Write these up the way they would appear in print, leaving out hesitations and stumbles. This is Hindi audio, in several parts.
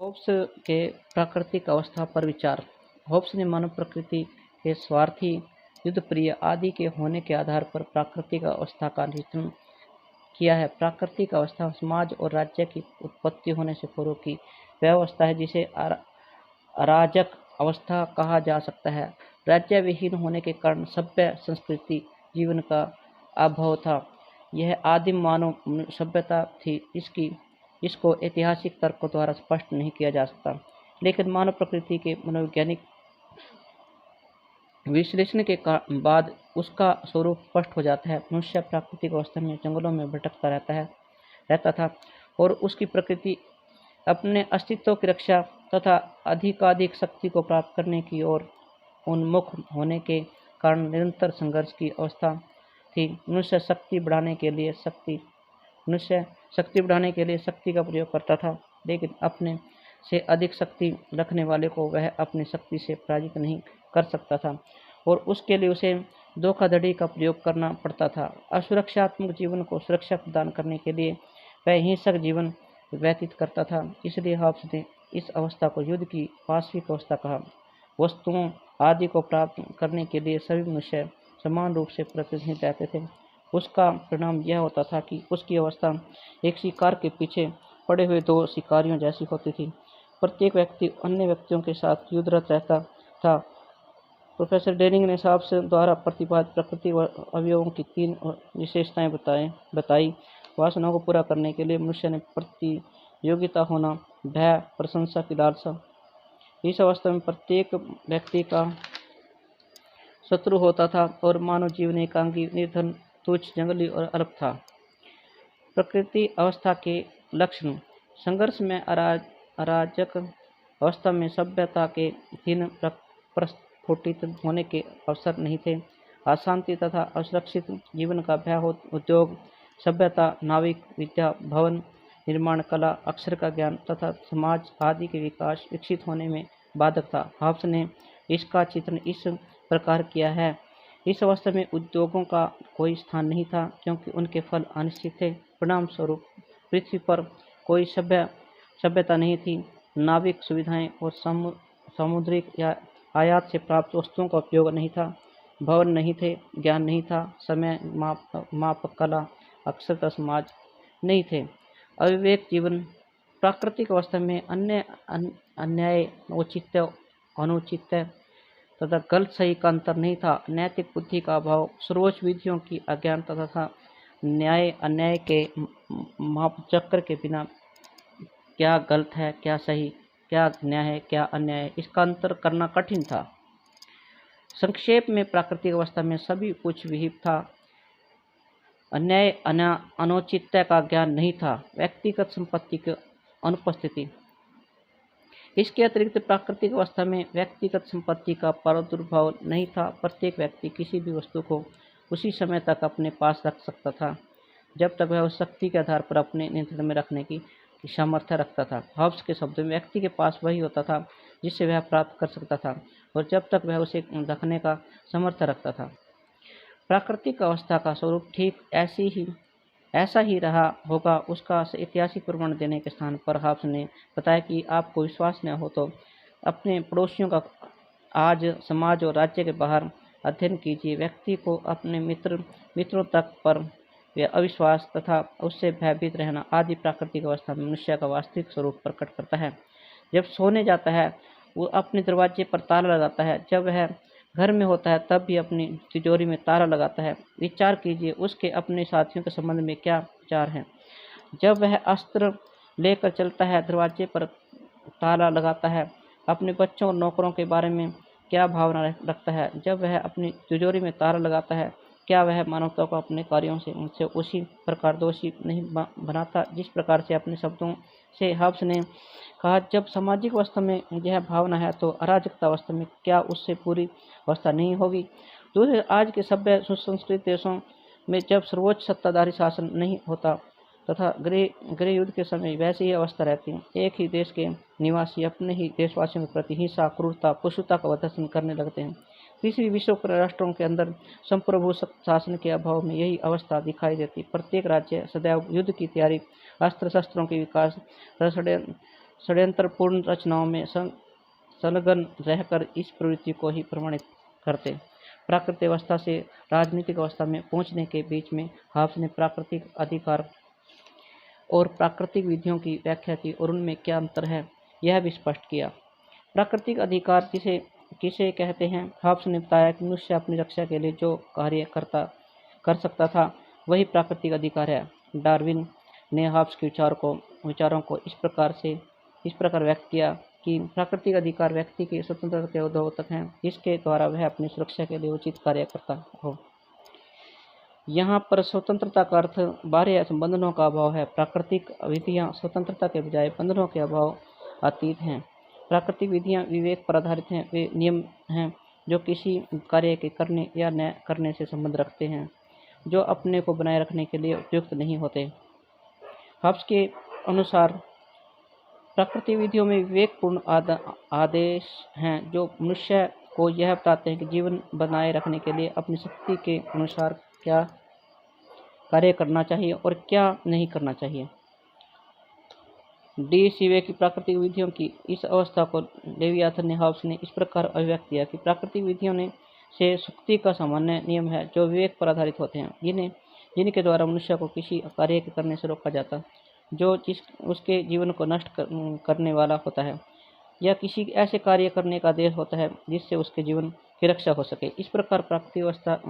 होब्स के प्राकृतिक अवस्था पर विचार। होब्स ने मानव प्रकृति के स्वार्थी, युद्धप्रिय आदि के होने के आधार पर प्राकृतिक अवस्था का निरूपण किया है। प्राकृतिक अवस्था समाज और राज्य की उत्पत्ति होने से पूर्व की वह अवस्था है जिसे अराजक अवस्था कहा जा सकता है। राज्य विहीन होने के कारण सभ्य संस्कृति जीवन का अभाव था। यह आदिम मानव सभ्यता थी। इसको ऐतिहासिक तर्कों द्वारा स्पष्ट नहीं किया जा सकता, लेकिन मानव प्रकृति के मनोवैज्ञानिक विश्लेषण के बाद उसका स्वरूप स्पष्ट हो जाता है। मनुष्य प्राकृतिक अवस्था में जंगलों में भटकता रहता था और उसकी प्रकृति अपने अस्तित्व की रक्षा तथा अधिकाधिक शक्ति को प्राप्त करने की ओर उन्मुख होने के कारण निरंतर संघर्ष की अवस्था थी। मनुष्य शक्ति बढ़ाने के लिए शक्ति का प्रयोग करता था, लेकिन अपने से अधिक शक्ति रखने वाले को वह अपनी शक्ति से पराजित नहीं कर सकता था और उसके लिए उसे धोखाधड़ी का प्रयोग करना पड़ता था। असुरक्षात्मक जीवन को सुरक्षा प्रदान करने के लिए वह हिंसक जीवन व्यतीत करता था। इसलिए हॉब्स ने इस अवस्था को युद्ध की वास्तविक अवस्था कहा। वस्तुओं आदि को प्राप्त करने के लिए सभी मनुष्य समान रूप से प्रतिबद्ध रहते थे। उसका परिणाम यह होता था कि उसकी अवस्था एक शिकार के पीछे पड़े हुए दो शिकारियों जैसी होती थी। प्रत्येक व्यक्ति अन्य व्यक्तियों के साथ युद्धरत रहता था। प्रोफेसर डेनिंग ने हॉब्स द्वारा प्रतिपादित प्राकृतिक अवयवों की 3 विशेषताएं बताई। वासनाओं को पूरा करने के लिए मनुष्य ने प्रतियोगिता होना, भय, प्रशंसा की लालसा। इस अवस्था में प्रत्येक व्यक्ति का शत्रु होता था और मानव जीवन एकांगी, निर्धन, तुच्छ, जंगली और अल्प था। प्रकृति अवस्था के लक्षण। संघर्ष में अराजक अवस्था में सभ्यता के 3 प्रस्फुटित होने के अवसर नहीं थे। अशांति तथा असुरक्षित जीवन का भय, उद्योग, सभ्यता, नाविक विद्या, भवन निर्माण, कला, अक्षर का ज्ञान तथा समाज आदि के विकास विकसित होने में बाधक था। हॉब्स ने इसका चित्रण इस प्रकार किया है। इस अवस्था में उद्योगों का कोई स्थान नहीं था, क्योंकि उनके फल अनिश्चित थे। परिणाम स्वरूप पृथ्वी पर कोई सभ्यता नहीं थी। नाविक सुविधाएं और सामुद्रिक या आयात से प्राप्त वस्तुओं का उपयोग नहीं था। भवन नहीं थे, ज्ञान नहीं था, समय माप कला, अक्षर का समाज नहीं थे। अविवेक जीवन। प्राकृतिक अवस्था में अन्याय, औचित्य, अनुचित्य तथा गलत सही का अंतर नहीं था। नैतिक बुद्धि का अभाव, सर्वोच्च विधियों की अज्ञानता तथा न्याय अन्याय के मापचक्र के बिना क्या गलत है, क्या सही, क्या न्याय है, क्या अन्याय है, इसका अंतर करना कठिन था। संक्षेप में प्राकृतिक अवस्था में सभी कुछ विहित था। अन्याय अनुचित्य का ज्ञान नहीं था। व्यक्तिगत संपत्ति की अनुपस्थिति। इसके अतिरिक्त प्राकृतिक अवस्था में व्यक्तिगत संपत्ति का प्रादुर्भाव नहीं था। प्रत्येक व्यक्ति किसी भी वस्तु को उसी समय तक अपने पास रख सकता था जब तक वह उस शक्ति के आधार पर अपने नियंत्रण में रखने की सामर्थ्य रखता था। हॉब्स के शब्दों में व्यक्ति के पास वही होता था जिससे वह प्राप्त कर सकता था और जब तक वह उसे रखने का सामर्थ्य रखता था। प्राकृतिक अवस्था का स्वरूप ठीक ऐसा ही रहा होगा। उसका ऐतिहासिक प्रमाण देने के स्थान पर हॉब्स ने बताया कि आपको विश्वास न हो तो अपने पड़ोसियों का आज समाज और राज्य के बाहर अध्ययन कीजिए। व्यक्ति को अपने मित्रों तक पर अविश्वास तथा उससे भयभीत रहना आदि प्राकृतिक अवस्था में मनुष्य का वास्तविक स्वरूप प्रकट करता है। जब सोने जाता है वो अपने दरवाजे पर ताला लगाता है। जब वह घर में होता है तब भी अपनी तिजोरी में ताला लगाता है। विचार कीजिए उसके अपने साथियों के संबंध में क्या विचार हैं। जब वह अस्त्र लेकर चलता है, दरवाजे पर ताला लगाता है। अपने बच्चों और नौकरों के बारे में क्या भावना रखता है। जब वह अपनी तिजोरी में ताला लगाता है, क्या वह मानवता को अपने कार्यों से उनसे उसी प्रकार दोषी नहीं बनाता जिस प्रकार से अपने शब्दों से हॉब्स ने कहा। जब सामाजिक अवस्था में यह भावना है तो अराजकता अवस्था में क्या उससे पूरी अवस्था नहीं होगी। दूसरे, आज के सभ्य सुसंस्कृत देशों में जब सर्वोच्च सत्ताधारी शासन नहीं होता तथा गृह युद्ध के समय वैसी ही अवस्था रहती है। एक ही देश के निवासी अपने ही देशवासियों के प्रति हिंसा, क्रूरता, पशुता का प्रदर्शन करने लगते हैं। तीसरी, विश्व के राष्ट्रों के अंदर संप्रभु शासन के अभाव में यही अवस्था दिखाई देती। प्रत्येक राज्य सदैव युद्ध की तैयारी, अस्त्र शस्त्रों के विकास, षड्यंत्रपूर्ण रचनाओं में संलग्न रहकर इस प्रवृत्ति को ही प्रमाणित करते। प्राकृतिक अवस्था से राजनीतिक अवस्था में पहुंचने के बीच में हाब्स ने प्राकृतिक अधिकार और प्राकृतिक विधियों की व्याख्या की और उनमें क्या अंतर है यह भी स्पष्ट किया। प्राकृतिक अधिकार किसे कहते हैं? हाब्स ने बताया कि मनुष्य अपनी रक्षा के लिए जो कार्य कर सकता था वही प्राकृतिक अधिकार है। डार्विन ने हाब्स के विचारों को इस प्रकार व्यक्त किया कि प्राकृतिक अधिकार व्यक्ति की स्वतंत्रता के द्योतक हैं, जिसके द्वारा वह अपनी सुरक्षा के लिए उचित कार्य करता हो। यहाँ पर स्वतंत्रता का अर्थ बाह्य बंधनों का अभाव है। प्राकृतिक विधियाँ स्वतंत्रता के बजाय बंधनों के अभाव अतीत हैं। प्राकृतिक विधियाँ विवेक पर आधारित हैं। वे नियम हैं जो किसी कार्य के करने या न करने से संबंध रखते हैं, जो अपने को बनाए रखने के लिए उपयुक्त नहीं होते। हाब्स के अनुसार प्राकृतिक विधियों में विवेकपूर्ण आदेश हैं जो मनुष्य को यह बताते हैं कि जीवन बनाए रखने के लिए अपनी शक्ति के अनुसार क्या कार्य करना चाहिए और क्या नहीं करना चाहिए। डी सीवे की प्राकृतिक विधियों की इस अवस्था को लेवियाथन ने हाब्स ने इस प्रकार अभिव्यक्त किया कि प्राकृतिक विधियों से शक्ति का सामान्य नियम है जो विवेक पर आधारित होते हैं, जिनके द्वारा मनुष्य को किसी कार्य के करने से रोका जाता जो उसके जीवन को नष्ट करने वाला होता है, या किसी ऐसे कार्य करने का आदेश होता है जिससे उसके जीवन की रक्षा हो सके। इस प्रकार प्राकृतिक अवस्था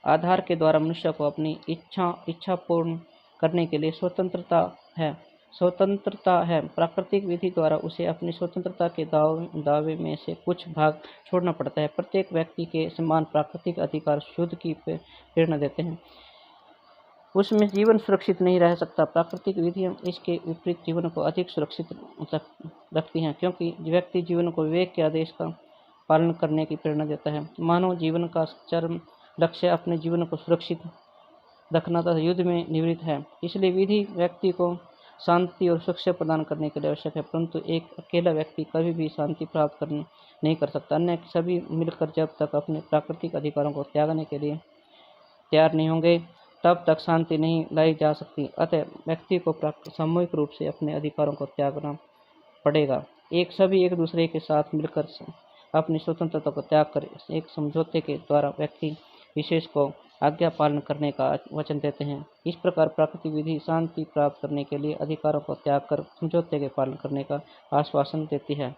आधार के द्वारा मनुष्य को अपनी इच्छा पूर्ण करने के लिए स्वतंत्रता है। प्राकृतिक विधि द्वारा उसे अपनी स्वतंत्रता के दावे में से कुछ भाग छोड़ना पड़ता है। प्रत्येक व्यक्ति के समान प्राकृतिक अधिकार शुद्ध की प्रेरणा देते हैं, उसमें जीवन सुरक्षित नहीं रह सकता। प्राकृतिक विधियाँ इसके विपरीत जीवन को अधिक सुरक्षित रखती हैं, क्योंकि व्यक्ति जीवन को विवेक के आदेश का पालन करने की प्रेरणा देता है। मानव जीवन का चरम लक्ष्य अपने जीवन को सुरक्षित रखना तथा युद्ध में निवृत्त है। इसलिए विधि व्यक्ति को शांति और सुरक्षा प्रदान करने के लिए आवश्यक है, परंतु एक अकेला व्यक्ति कभी भी शांति प्राप्त नहीं कर सकता। अन्य सभी मिलकर जब तक अपने प्राकृतिक अधिकारों को त्यागने के लिए तैयार नहीं होंगे तब तक शांति नहीं लाई जा सकती। अतः व्यक्ति को सामूहिक रूप से अपने अधिकारों को त्यागना पड़ेगा। सभी एक दूसरे के साथ मिलकर अपनी स्वतंत्रता को त्याग कर एक समझौते के द्वारा व्यक्ति विशेष को आज्ञा पालन करने का वचन देते हैं। इस प्रकार प्राकृतिक विधि शांति प्राप्त करने के लिए अधिकारों को त्याग कर समझौते के पालन करने का आश्वासन देती है।